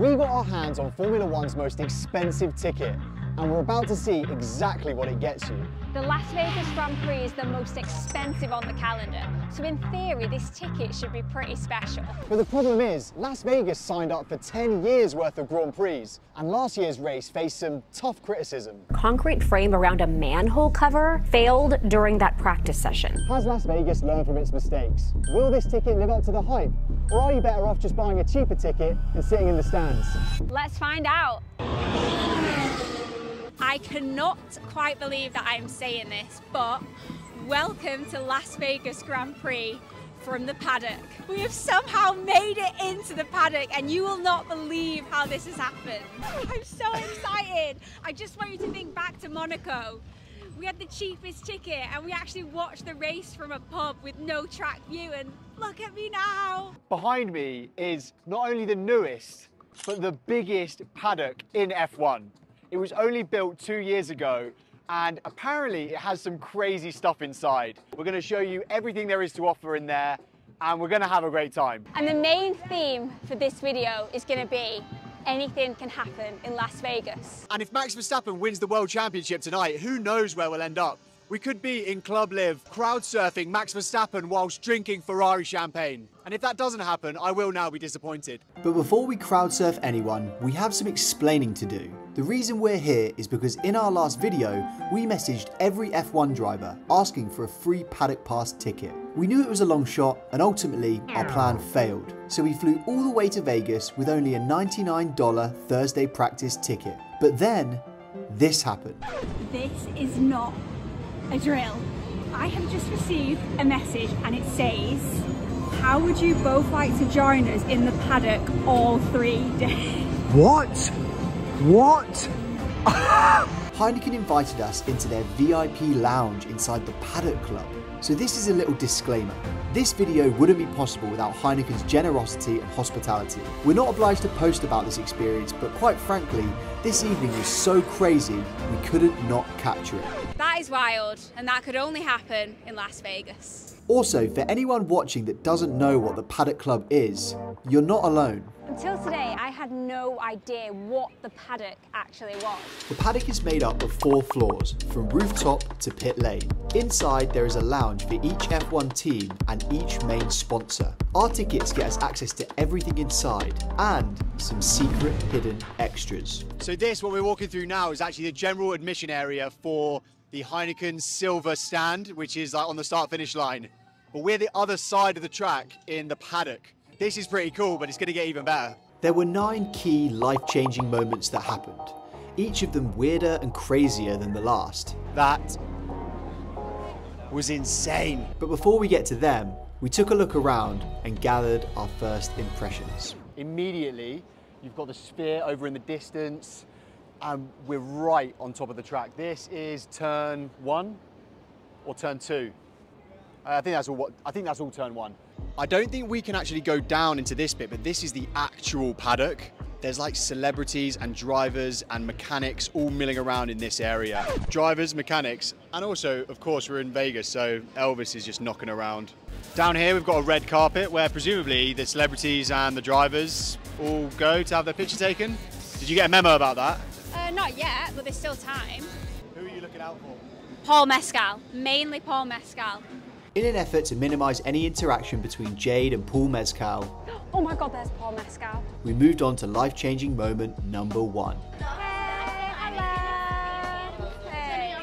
We got our hands on Formula One's most expensive ticket, and we're about to see exactly what it gets you. The Las Vegas Grand Prix is the most expensive on the calendar, so in theory this ticket should be pretty special. But the problem is, Las Vegas signed up for 10 years worth of Grand Prix, and last year's race faced some tough criticism. Concrete frame around a manhole cover failed during that practice session. Has Las Vegas learned from its mistakes? Will this ticket live up to the hype? Or are you better off just buying a cheaper ticket and sitting in the stands? Let's find out. I cannot quite believe that I'm saying this, but welcome to Las Vegas Grand Prix from the paddock. We have somehow made it into the paddock, and you will not believe how this has happened. I'm so excited. I just want you to think back to Monaco. We had the cheapest ticket and we actually watched the race from a pub with no track view, and look at me now. Behind me is not only the newest, but the biggest paddock in F1. It was only built 2 years ago, and apparently it has some crazy stuff inside. We're going to show you everything there is to offer in there, and we're going to have a great time. And the main theme for this video is going to be anything can happen in Las Vegas. And if Max Verstappen wins the World Championship tonight, who knows where we'll end up? We could be in Club Live, crowd surfing Max Verstappen whilst drinking Ferrari champagne. And if that doesn't happen, I will now be disappointed. But before we crowd surf anyone, we have some explaining to do. The reason we're here is because in our last video, we messaged every F1 driver asking for a free paddock pass ticket. We knew it was a long shot, and ultimately our plan failed. So we flew all the way to Vegas with only a $99 Thursday practice ticket. But then, this happened. This is not a drill. I have just received a message and it says, how would you both like to join us in the paddock all 3 days? What? What? Heineken invited us into their VIP lounge inside the Paddock Club. So this is a little disclaimer. This video wouldn't be possible without Heineken's generosity and hospitality. We're not obliged to post about this experience, but quite frankly, this evening was so crazy, we couldn't not capture it. That is wild, and that could only happen in Las Vegas. Also, for anyone watching that doesn't know what the Paddock Club is, you're not alone. Until today, I had no idea what the paddock actually was. The paddock is made up of 4 floors, from rooftop to pit lane. Inside, there is a lounge for each F1 team and each main sponsor. Our tickets get us access to everything inside and some secret hidden extras. So this, what we're walking through now, is actually the general admission area for the Heineken silver stand, which is like on the start-finish line. But we're the other side of the track in the paddock. This is pretty cool, but it's going to get even better. There were 9 key life-changing moments that happened, each of them weirder and crazier than the last. That was insane. But before we get to them, we took a look around and gathered our first impressions. Immediately, you've got the sphere over in the distance, and we're right on top of the track. This is turn 1 or turn 2. I think that's all turn 1. I don't think we can actually go down into this bit, but this is the actual paddock. There's like celebrities and drivers and mechanics all milling around in this area. Drivers, mechanics, and also, of course, we're in Vegas, so Elvis is just knocking around. Down here, we've got a red carpet where presumably the celebrities and the drivers all go to have their picture taken. Did you get a memo about that? Not yet, but there's still time. Who are you looking out for? Paul Mescal, mainly Paul Mescal. In an effort to minimise any interaction between Jade and Paul Mezcal, Oh my God, there's Paul Mescal. we moved on to life-changing moment number 1. Hey, hello. Hey.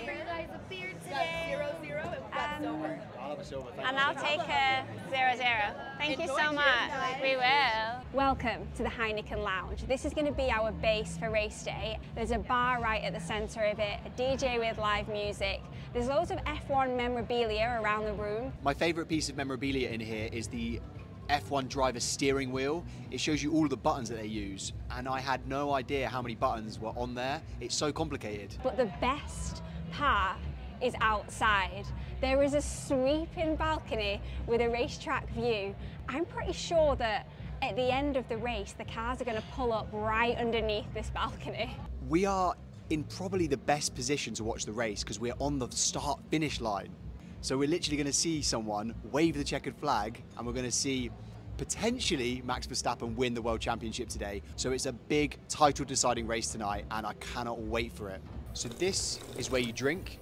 And I'll take a 0-0. Thank you so much. We will. Welcome to the Heineken Lounge. This is going to be our base for race day. There's a bar right at the centre of it, a DJ with live music. There's loads of F1 memorabilia around the room. My favourite piece of memorabilia in here is the F1 driver steering wheel. It shows you all of the buttons that they use, and I had no idea how many buttons were on there. It's so complicated. But the best part is outside. There is a sweeping balcony with a racetrack view. I'm pretty sure that at the end of the race, the cars are going to pull up right underneath this balcony. We are in probably the best position to watch the race because we're on the start-finish line. So we're literally going to see someone wave the checkered flag, and we're going to see potentially Max Verstappen win the World Championship today. So it's a big title deciding race tonight and I cannot wait for it. So this is where you drink.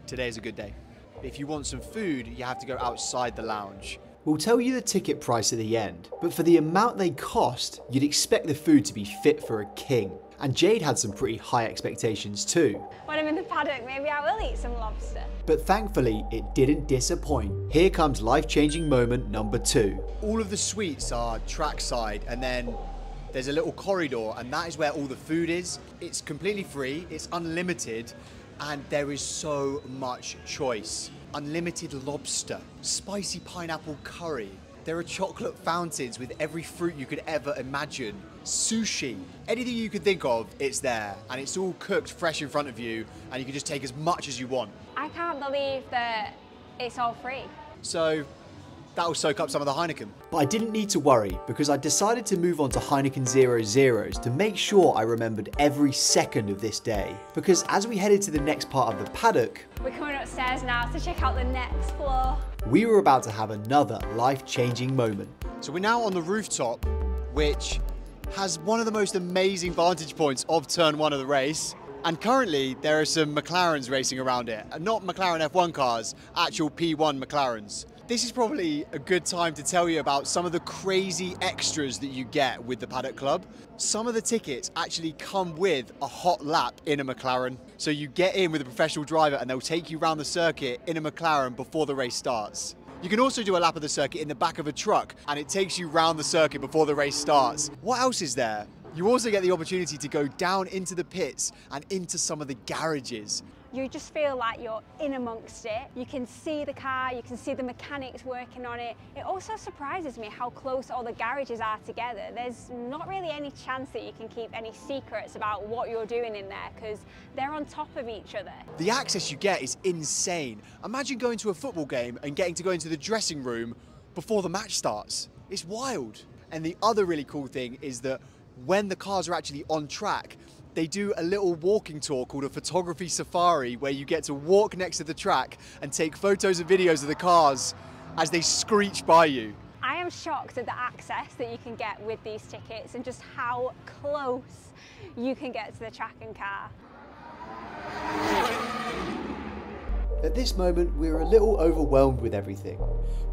Today is a good day. If you want some food, you have to go outside the lounge. We'll tell you the ticket price at the end, but for the amount they cost, you'd expect the food to be fit for a king. And Jade had some pretty high expectations too. When I'm in the paddock, maybe I will eat some lobster. But thankfully, it didn't disappoint. Here comes life-changing moment number 2. All of the suites are trackside and then there's a little corridor and that is where all the food is. It's completely free, it's unlimited, and there is so much choice. Unlimited lobster, spicy pineapple curry. There are chocolate fountains with every fruit you could ever imagine. Sushi, anything you could think of, it's there. And it's all cooked fresh in front of you and you can just take as much as you want. I can't believe that it's all free. So that'll soak up some of the Heineken. But I didn't need to worry because I decided to move on to Heineken 00s to make sure I remembered every second of this day. Because as we headed to the next part of the paddock, We're coming upstairs now to check out the next floor. we were about to have another life-changing moment. So we're now on the rooftop, which has one of the most amazing vantage points of turn 1 of the race. And currently there are some McLarens racing around it. And not McLaren F1 cars, actual P1 McLarens. This is probably a good time to tell you about some of the crazy extras that you get with the Paddock Club. Some of the tickets actually come with a hot lap in a McLaren. So you get in with a professional driver and they'll take you around the circuit in a McLaren before the race starts. You can also do a lap of the circuit in the back of a truck and it takes you round the circuit before the race starts. What else is there? You also get the opportunity to go down into the pits and into some of the garages. You just feel like you're in amongst it. You can see the car, you can see the mechanics working on it. It also surprises me how close all the garages are together. There's not really any chance that you can keep any secrets about what you're doing in there because they're on top of each other. The access you get is insane. Imagine going to a football game and getting to go into the dressing room before the match starts. It's wild. And the other really cool thing is that when the cars are actually on track, they do a little walking tour called a photography safari where you get to walk next to the track and take photos and videos of the cars as they screech by you. I am shocked at the access that you can get with these tickets and just how close you can get to the track and car. At this moment, we were a little overwhelmed with everything.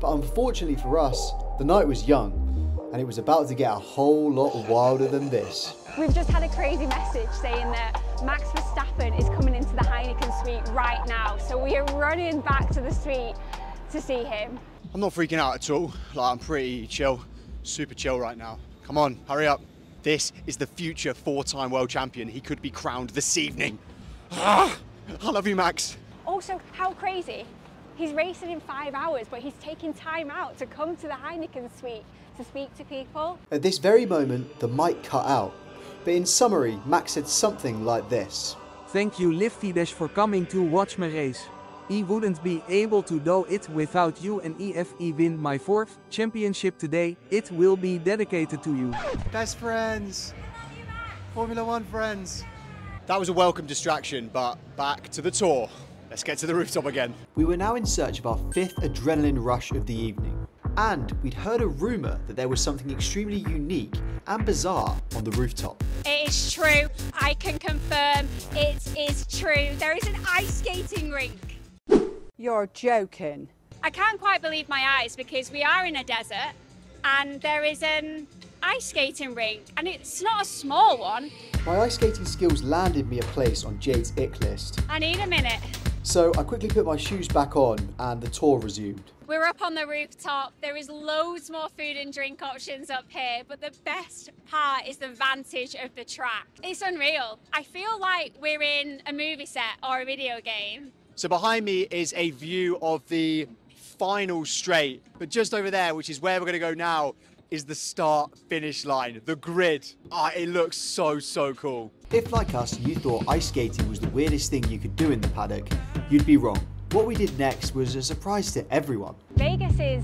But unfortunately for us, the night was young and it was about to get a whole lot wilder than this. We've just had a crazy message saying that Max Verstappen is coming into the Heineken suite right now. So we are running back to the suite to see him. I'm not freaking out at all. Like, I'm pretty chill, super chill right now. Come on, hurry up. This is the future 4-time world champion. He could be crowned this evening. I love you, Max. Also, how crazy. He's racing in 5 hours, but he's taking time out to come to the Heineken suite to speak to people. At this very moment, the mic cut out. But in summary, Max said something like this. Thank you Lifty Dash for coming to watch my race. I wouldn't be able to do it without you, and if I win my 4th championship today, it will be dedicated to you. Best friends. Formula 1 friends. That was a welcome distraction, but back to the tour. Let's get to the rooftop again. We were now in search of our 5th adrenaline rush of the evening. And we'd heard a rumour that there was something extremely unique and bizarre on the rooftop. It is true. I can confirm it is true. There is an ice skating rink. You're joking. I can't quite believe my eyes because we are in a desert and there is an ice skating rink and it's not a small one. My ice skating skills landed me a place on Jade's ick list. I need a minute. So I quickly put my shoes back on and the tour resumed. We're up on the rooftop. There is loads more food and drink options up here, but the best part is the vantage of the track. It's unreal. I feel like we're in a movie set or a video game. So behind me is a view of the final straight, but just over there, which is where we're going to go now, is the start-finish line, the grid. It looks so, so cool. If, like us, you thought ice skating was the weirdest thing you could do in the paddock, you'd be wrong. What we did next was a surprise to everyone. Vegas is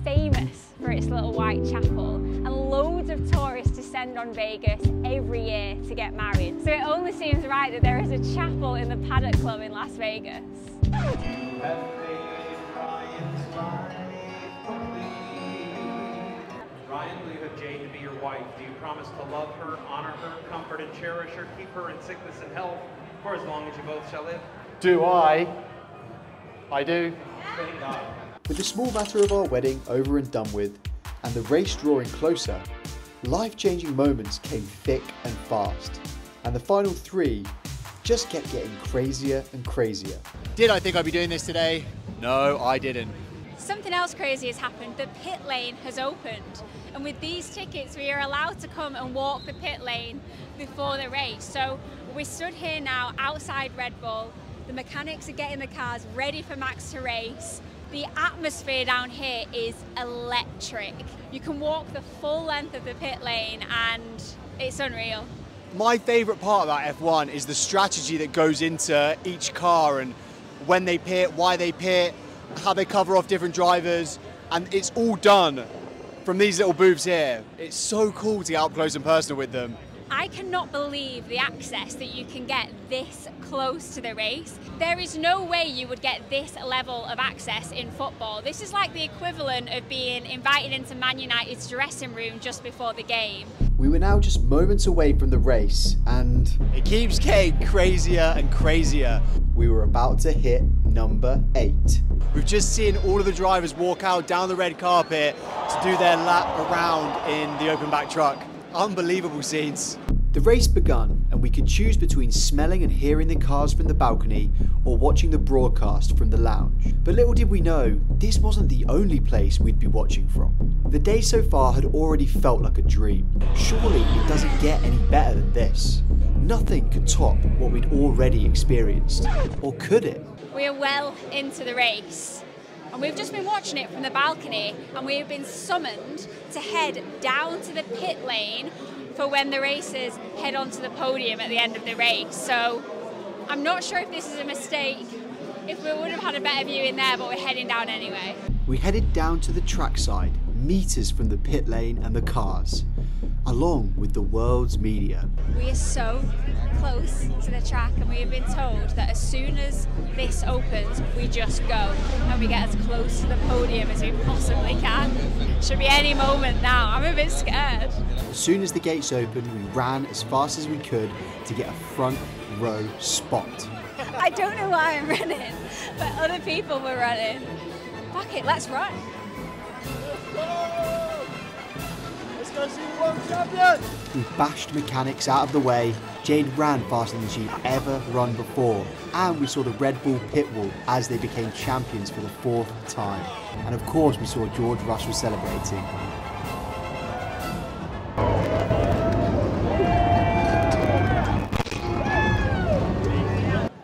famous for its little white chapel, and loads of tourists descend on Vegas every year to get married. So it only seems right that there is a chapel in the Paddock Club in Las Vegas. Ryan, will you have Jade to be your wife? Do you promise to love her, honor her, comfort and cherish her, keep her in sickness and health for as long as you both shall live? Do I? I do. With the small matter of our wedding over and done with, and the race drawing closer, life-changing moments came thick and fast, and the final 3 just kept getting crazier and crazier. Did I think I'd be doing this today? No, I didn't. Something else crazy has happened. The pit lane has opened, and with these tickets we are allowed to come and walk the pit lane before the race. So we're stood here now outside Red Bull. The mechanics are getting the cars ready for Max to race. The atmosphere down here is electric. You can walk the full length of the pit lane and it's unreal. My favourite part about F1 is the strategy that goes into each car and when they pit, why they pit, how they cover off different drivers, and it's all done from these little booths here. It's so cool to get up close and personal with them. I cannot believe the access that you can get this close to the race. There is no way you would get this level of access in football. This is like the equivalent of being invited into Man United's dressing room just before the game. We were now just moments away from the race, and it keeps getting crazier and crazier. We were about to hit number 8. We've just seen all of the drivers walk out down the red carpet to do their lap around in the open back truck. Unbelievable scenes. The race begun, and we could choose between smelling and hearing the cars from the balcony or watching the broadcast from the lounge. But little did we know, this wasn't the only place we'd be watching from. The day so far had already felt like a dream. Surely it doesn't get any better than this. Nothing could top what we'd already experienced. Or could it? We are well into the race. And we've just been watching it from the balcony, and we have been summoned to head down to the pit lane for when the racers head onto the podium at the end of the race. So I'm not sure if this is a mistake, if we would have had a better view in there, but we're heading down anyway. We headed down to the trackside, meters from the pit lane and the cars, along with the world's media. We are so close to the track, and we have been told that as soon as this opens, we just go and we get as close to the podium as we possibly can. Should be any moment now. I'm a bit scared. As soon as the gates opened, we ran as fast as we could to get a front row spot. I don't know why I'm running, but other people were running. Fuck it, let's run. Let's go see the world champion! We bashed mechanics out of the way. Jade ran faster than she'd ever run before. And we saw the Red Bull pit wall as they became champions for the 4th time. And of course we saw George Russell celebrating.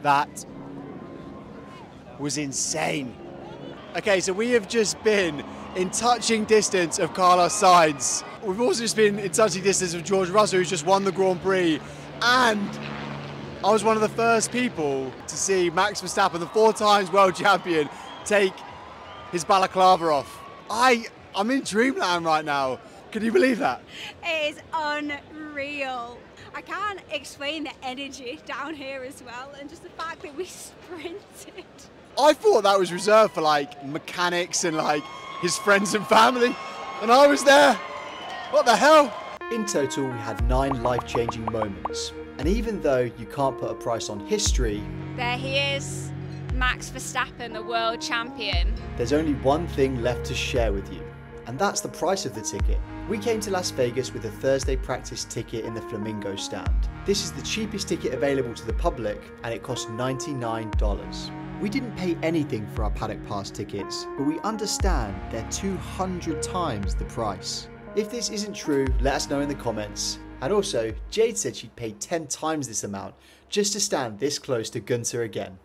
That was insane. Okay, so we have just been in touching distance of Carlos Sainz. We've also just been in touching distance of George Russell, who's just won the Grand Prix. And I was one of the first people to see Max Verstappen, the 4 times world champion, take his balaclava off. I'm in dreamland right now. Can you believe that? It is unreal. I can't explain the energy down here as well, and just the fact that we sprinted. I thought that was reserved for like mechanics and like his friends and family, and I was there. What the hell? In total, we had 9 life-changing moments. And even though you can't put a price on history, there he is, Max Verstappen, the world champion. There's only one thing left to share with you, and that's the price of the ticket. We came to Las Vegas with a Thursday practice ticket in the Flamingo stand. This is the cheapest ticket available to the public, and it cost $99. We didn't pay anything for our paddock pass tickets, but we understand they're 200 times the price. If this isn't true, let us know in the comments. And also, Jade said she'd paid 10 times this amount just to stand this close to Gunther again.